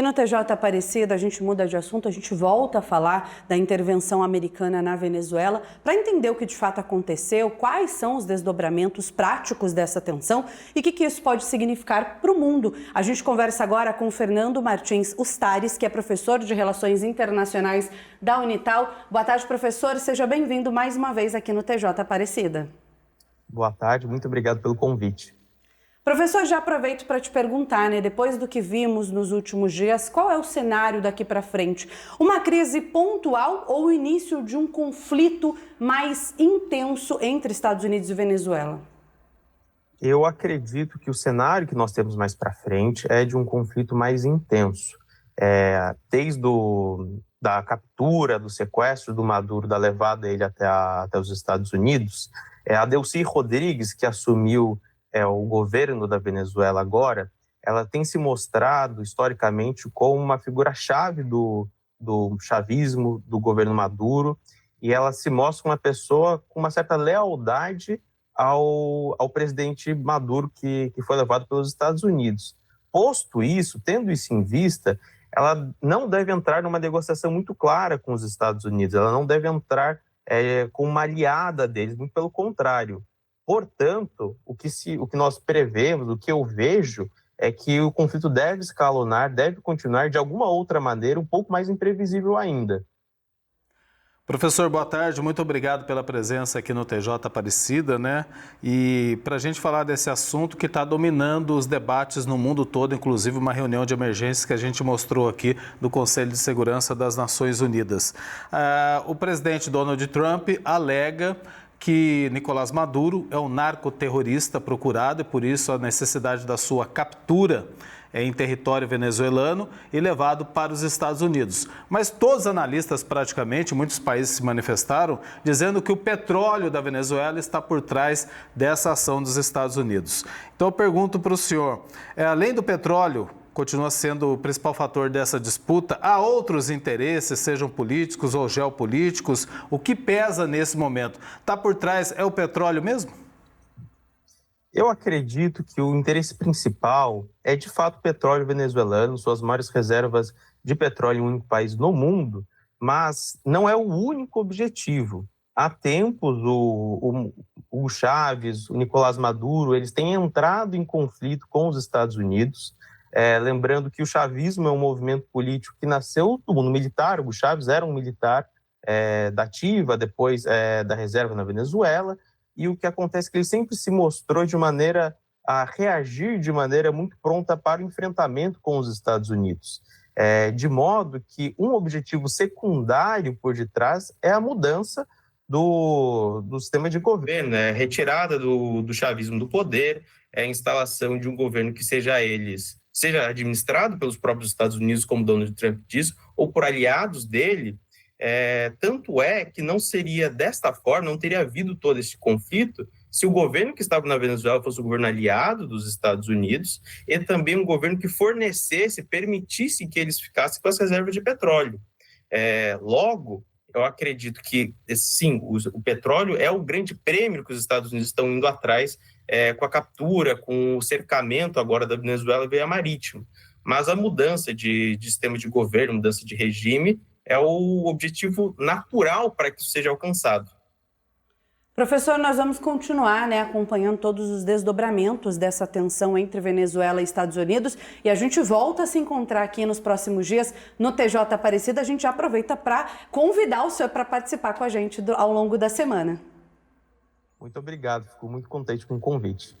no TJ Aparecida, a gente muda de assunto, a gente volta a falar da intervenção americana na Venezuela para entender o que de fato aconteceu, quais são os desdobramentos práticos dessa tensão e o que isso pode significar para o mundo. A gente conversa agora com Fernando Martins Ustares, que é professor de Relações Internacionais da Unital. Boa tarde, professor. Seja bem-vindo mais uma vez aqui no TJ Aparecida. Boa tarde, muito obrigado pelo convite. Professor, já aproveito para te perguntar, depois do que vimos nos últimos dias, qual é o cenário daqui para frente? Uma crise pontual ou o início de um conflito mais intenso entre Estados Unidos e Venezuela? Eu acredito que o cenário que nós temos mais para frente é de um conflito mais intenso. Desde da captura, do sequestro do Maduro, da levada dele até os Estados Unidos, a Delcy Rodrigues, que assumiu o governo da Venezuela agora, ela tem se mostrado historicamente como uma figura-chave do chavismo, do governo Maduro, e ela se mostra uma pessoa com uma certa lealdade ao presidente Maduro, que foi levado pelos Estados Unidos. Posto isso, tendo isso em vista, ela não deve entrar numa negociação muito clara com os Estados Unidos, ela não deve entrar como uma aliada deles, muito pelo contrário. Portanto, o que nós prevemos, o que eu vejo, é que o conflito deve escalonar, deve continuar de alguma outra maneira, um pouco mais imprevisível ainda. Professor, boa tarde, muito obrigado pela presença aqui no TJ Aparecida, E para a gente falar desse assunto que está dominando os debates no mundo todo, inclusive uma reunião de emergência que a gente mostrou aqui do Conselho de Segurança das Nações Unidas. O presidente Donald Trump alega que Nicolás Maduro é um narcoterrorista procurado e por isso a necessidade da sua captura em território venezuelano e levado para os Estados Unidos. Mas todos os analistas, praticamente, muitos países se manifestaram, dizendo que o petróleo da Venezuela está por trás dessa ação dos Estados Unidos. Então eu pergunto para o senhor, além do petróleo, continua sendo o principal fator dessa disputa, há outros interesses, sejam políticos ou geopolíticos? O que pesa nesse momento? Está por trás, é o petróleo mesmo? Eu acredito que o interesse principal é, de fato, o petróleo venezuelano, suas maiores reservas de petróleo em um único país no mundo, mas não é o único objetivo. Há tempos, o Chávez, o Nicolás Maduro, eles têm entrado em conflito com os Estados Unidos. Lembrando que o chavismo é um movimento político que nasceu do mundo militar. O Chávez era um militar da ativa, depois da reserva na Venezuela, e o que acontece é que ele sempre se mostrou de maneira a reagir de maneira muito pronta para o enfrentamento com os Estados Unidos. De modo que um objetivo secundário por detrás é a mudança do sistema de governo, a retirada do chavismo do poder, a instalação de um governo que seja administrado pelos próprios Estados Unidos, como Donald Trump diz, ou por aliados dele. Tanto é que não seria desta forma, não teria havido todo esse conflito se o governo que estava na Venezuela fosse um governo aliado dos Estados Unidos e também um governo que permitisse que eles ficassem com as reservas de petróleo. Logo, eu acredito que, sim, o petróleo é o grande prêmio que os Estados Unidos estão indo atrás com a captura, com o cercamento agora da Venezuela via marítimo. Mas a mudança de sistema de governo, mudança de regime, é o objetivo natural para que isso seja alcançado. Professor, nós vamos continuar acompanhando todos os desdobramentos dessa tensão entre Venezuela e Estados Unidos e a gente volta a se encontrar aqui nos próximos dias no TJ Aparecida. A gente já aproveita para convidar o senhor para participar com a gente ao longo da semana. Muito obrigado, fico muito contente com o convite.